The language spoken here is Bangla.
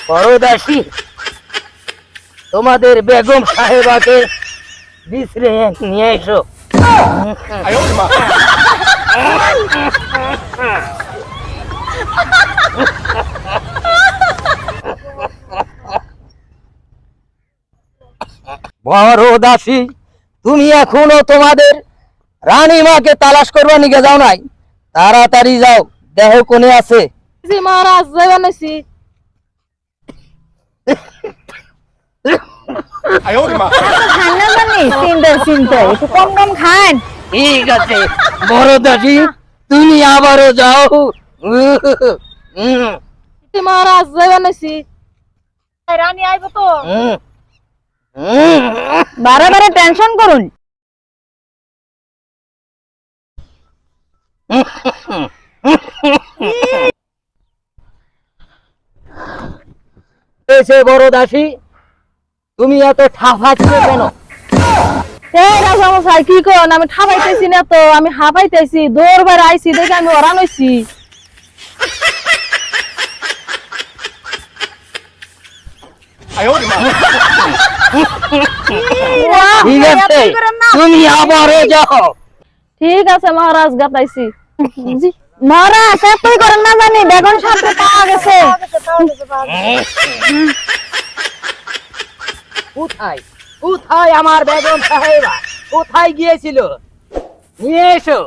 বড় দাসী, তোমাদের বেগম সাহেবাকে বিশ্রে নিয়ে এসো। বড় দাসী, তুমি এখনো তোমাদের রানীমাকে তালাশ করবা নিকে যাও নাই? তাড়াতাড়ি যাও, দেহ কোনে আছে। জি মহারাজ, যাইবানেছি। ঠান্ডা মানে চিন্তা একটু কম কম খান। ঠিক আছে বড় দাসী, তুমি আবারও যাও। জি মহারাজ, যাইবানেছি। রানী আইব তো। বারে বারে টেনশন করুন। বড় দাসী, তুমি এত ঠাফাচ্ছ কেন? রাজামশাই কি কোন, আমি ঠাপাইতেছি না তো, আমি হাঁপাইতেছি। দৌড় বার আইছি দেখে আমি ওরান হইছি। ঠিক আছে, তুমি আবারও যাও। ঠিক আছে মহারাজ, গাতাইছি। মহারাজ এতই করেন না, জানি বেগম সাহেবকে পাওয়া গেছে। কোথায় কোথায় আমার বেগম সাহেবা? কোথায় গিয়েছিল? নিয়ে এসো।